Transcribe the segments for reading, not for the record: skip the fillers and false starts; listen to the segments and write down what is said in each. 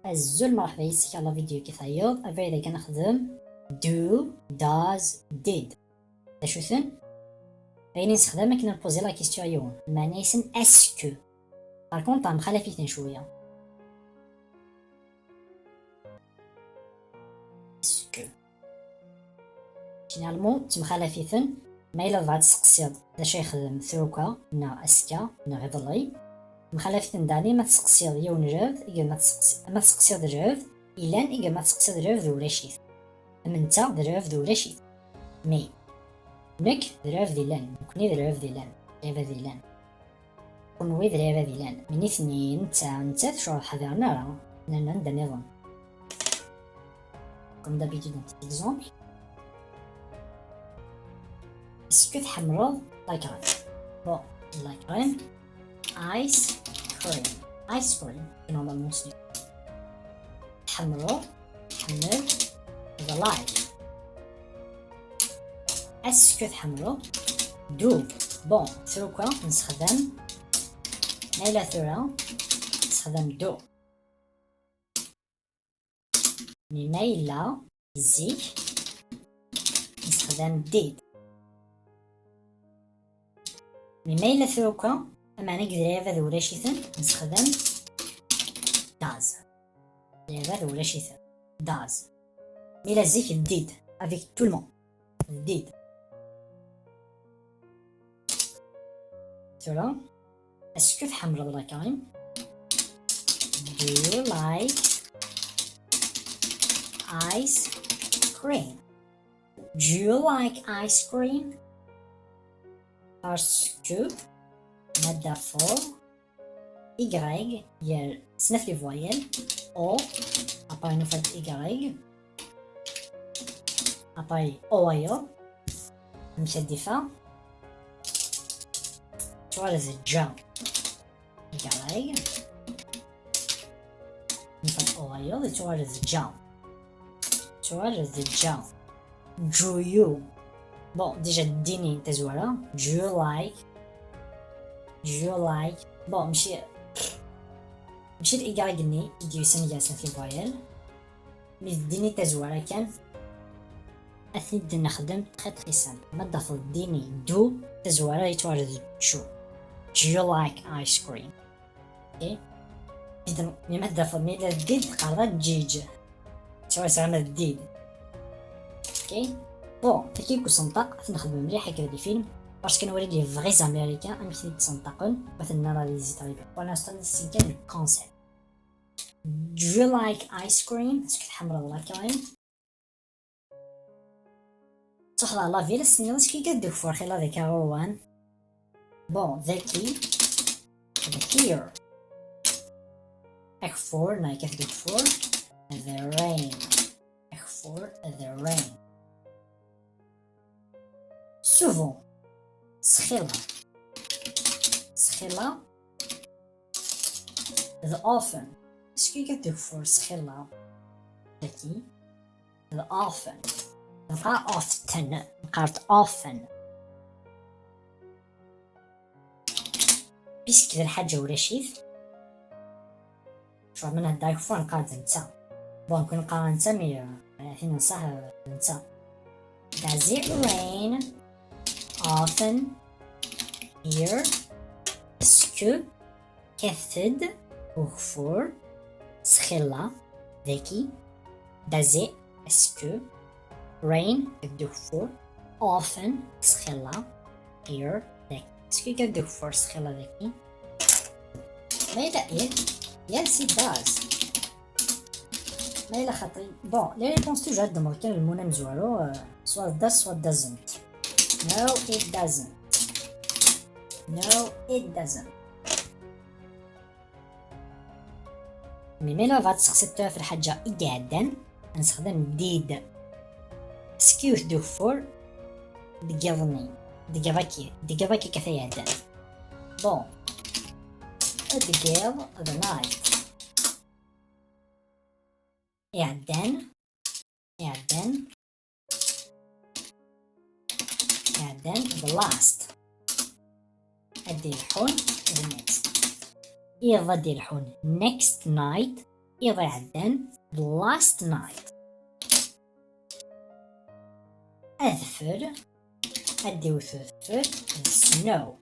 الزول مرحبا يسك على فيديو كي ثايوض افي اذا كنخدم do does did دا شو ثن غيني نستخدم كنا نبوزي لا كيستيون يون معنى يسن اسكو باركونط مخالفيتن شويه اسكو جينيرالمون تمخالفيتن ما الا بغات تسقسيض دا شي يخدم ثروكا نا اسكا نا غيضلي مخالفتن داني ما تسقسيض يون رفض إيجا ما تسقسيض رفض إلان إيجا ما تسقسيض رفض ولا شيء أما نتا رفض ولا شيء مي نك رفض إلان نكوني رفض إلان رفض إلان كونوي رفض إلان من اثنين نتا تشعر حذرنا راه لأن عندنا نظام كوم دابيتود un petit exemple est-ce que تحمرض لايك رين بون لايك رين ice cream كنوضع المسلم تحمرو تحمل the light اسكو تحمرو دو بون ثروكا نستخدم نايلة ثورة نستخدم دو ميميلة زيك نستخدم ديد ميميلة ثروكا أما نقدر هذا ولا شيء نستخدم داز هذا ولا شيء داز ميلا زيك ديد avec tout le monde ديد ترى اسكو تحمر الله كريم do you like ice cream do you like ice cream parce que مادة فور إيغريغ هي سنف لي فوايل أو أباي نفرد إيغريغ أباي أويو مشدفة توارز جا إيغريغ نفرد أويو توارز جا جويو بون ديجا ديني تزوارا جو لايك بون ماشي الإيغاغني يديو سنجاسة في فايل مي ديني تزوارا كان أثني نخدم تخي سامبل ما دافل ديني دو تزوارا يتوارد شو do you like ice cream اوكي إذن ما دافل ميلا ديد قارة جيج تشوار سامة ديد اوكي بون تكيكو سنطق نخدم مليح هكذا دي فيلم باش كنوري لي فغي امريكان امثل يتسنطقون مثلا ناناليزي طريقه وانا استنسي كان الكونسيبت do you like ice cream اسكو تحمر الله كريم تحضر لا فيلا السنين كي كدو فور خلا ذيك روان بون ذكي here اك فور ناي كتدو فور the rain اك فور the rain souvent سخيلة the often اسكي كدو فور سخيلة ذكي the often نقرا often نقرت often بيسك ذا الحاجة ولا شيث شو منها دايك فور نقرت نتا بون كون نقرا نتا مي فين نصح نتا does it rain often here اسكو كثد وغفور سخيلة ذكي دازي اسكو rain كدغفور often سخيلة here ذكي اسكو كدغفور سخيلة ذكي ما إلا yes it does ما إلا خاطري بون لي ريبونس توجو هاد دمر كان المونة مزوارو سوا does سوا doesn't no it doesn't No, it doesn't. ميلا بغات تسقسيتوها في الحاجة إجادا نستخدم ديد سكيوث دو فور دقيضاكي كثير عدان بون دقيض the night إعدان the last أدي الحون the next إذا دي الحون next night إضي عدن last night. أذفر أديو ثفر snow.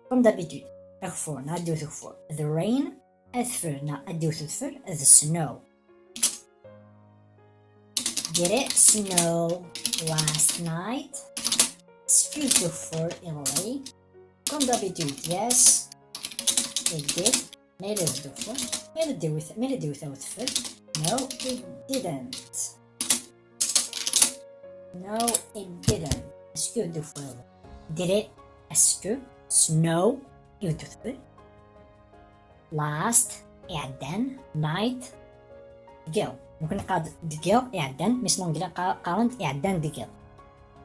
Comme d'habitude. أغفر أديو ثفر the rain. أذفر أديو ثفر the snow. Did it snow last night? Excuse ثفر إلي. Comme d'habitude. Yes, it did. ما يلي ثفر ما يلي ديو ثفر. No, it didn't. No, it didn't. Est-ce que deux fois did it? Est-ce que snow يوتفر last إعدان night دقيق ممكن قاد دقيق إعدان مش لونجلا قارنت إعدان دقيق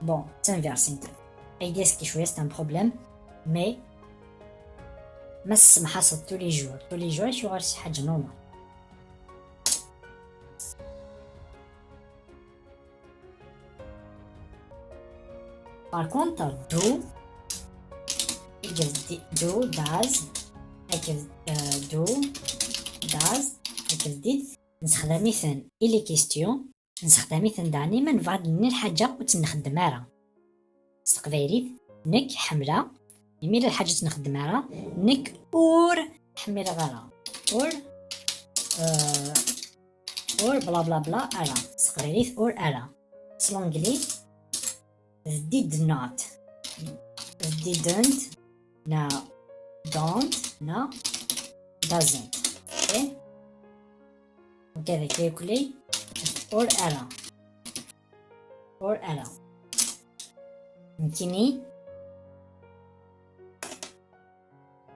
bon c'est inversé أيدي سكي شوية c'est un problème mais ما حصل tous les jours شو غير شي حاجة نورمال. Par contre, do equals do, does equals do, does equals did. نستخدم مثلا إلي كيستيون نستخدم مثلا دائما بعد من الحاجة وتنخدمها استقبالي نك حملة يميل الحاجة تنخدمها نك اور حملة غيرها اور بلا بلا بلا أرا استقبالي اور أرا سلونجلي did not, didn't, no, don't, no, doesn't. Okay? وكذا كيكولي or error. يمكنني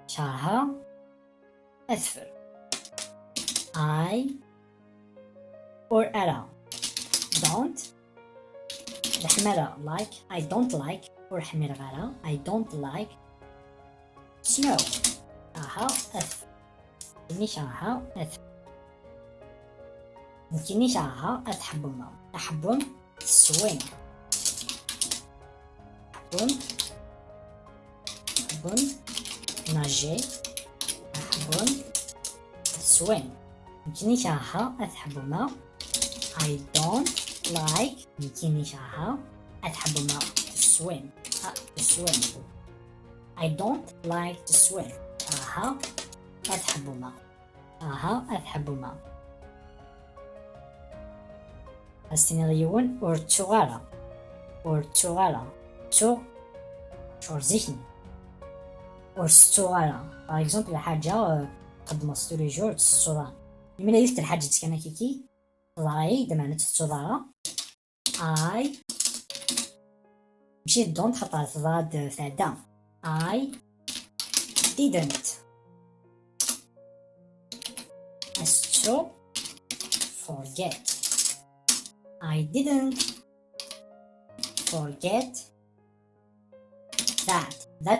شرحها أذفر I or error don't الحمارة like I don't like or حمير غارة I don't like snow شرحها أذفر يمكنني شرحها أذفر يمكنني شرحها أتحبهم أحبهم swim أحبهم nager أحبهم swim يمكنني شرحها أتحبهم I don't like يمكنني شرحها أتحبهم to swim I don't like to swim شرحها أتحبهم السيناريون أورتوغالا تو شعور ذهني أورستوغالا باغ إكزومبل حاجة تقدم ستوري جور تستوغالا لمن يفتر حاجة تسكن كيكي لاي دمانة تستوغالا I مشي دونت خطر تضاد ثادا I didn't أستو forget I didn't forget that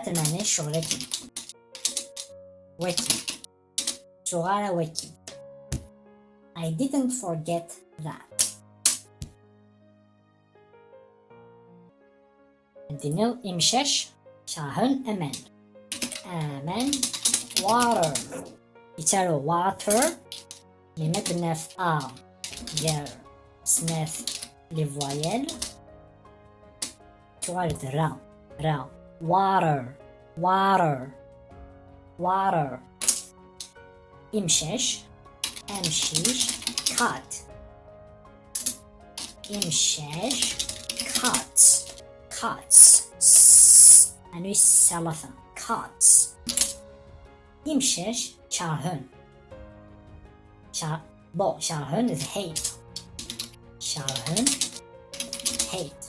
معناه شغلتي وكي شغالة وكي I didn't forget that عندنا إمشاش شاهن أمان water يتسالو water لما درنا في A ديال سناف لي فوايل توالد را water امشيش cut امشاش cuts أنو الثلاثة cuts امشاش شاهن شاهن hate شاهن hate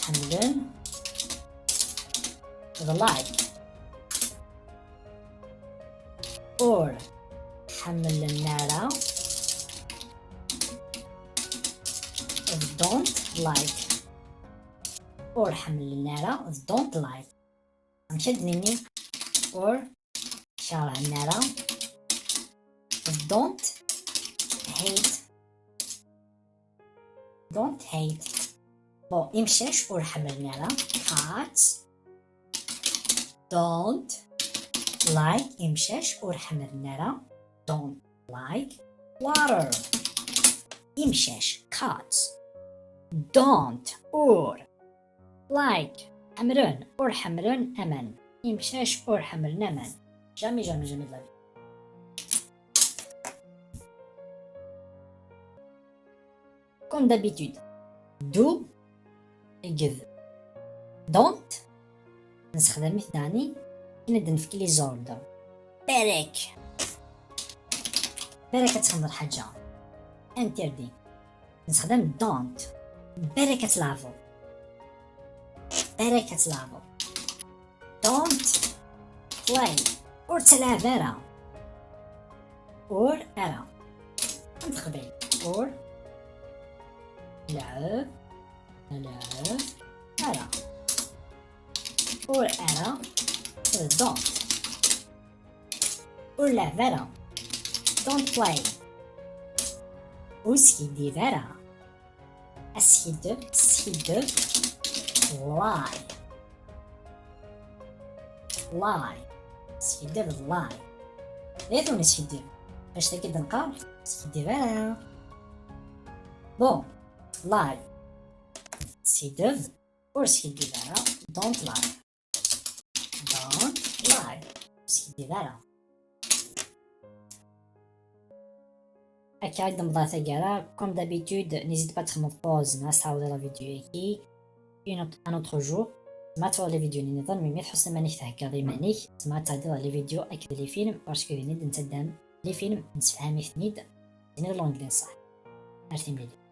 حملن the like or حمل النارة don't like or حمل النارة don't like نشدني or شارع النارة don't hate بو إمشاش or حمل النارة cats don't like إمشاش or حمل النارة don't like water. يمشاش cats don't or like حمرن or حمرن أمن يمشاش or حمرن أمن jamais jamais jamais de la vie. Comme d'habitude do give don't نستخدم ثاني كنبدا في لي زوردر بارك كتخمر حاجة انتردي نستخدم don't بارك كتلافو don't play or تلعب أرا or أرا نتخبي or لعب أرا or أرا don't or لعب أرا don't play وسكيدي أرا أسكيد lie سكيدي lie ليتو نسكيدي باش تاكد نقال سكيدي أرا bon lie سكيدي or سكيدي أرا don't lie سكيدي أرا هكا نبدا ثقيرة كوم دابيتود نيزيت با تخمم بوز ناس تعاود لا فيديو هيكي ان اوتر جور ما تفوق لي فيديو ني نظن مي تحس مانيك تهكا غي مانيك ما تعدل لي فيديو اكد لي فيلم باسكو نيد نتدام لي فيلم نتفهمي ثنيد نيد لونجلي صح ارتي مليح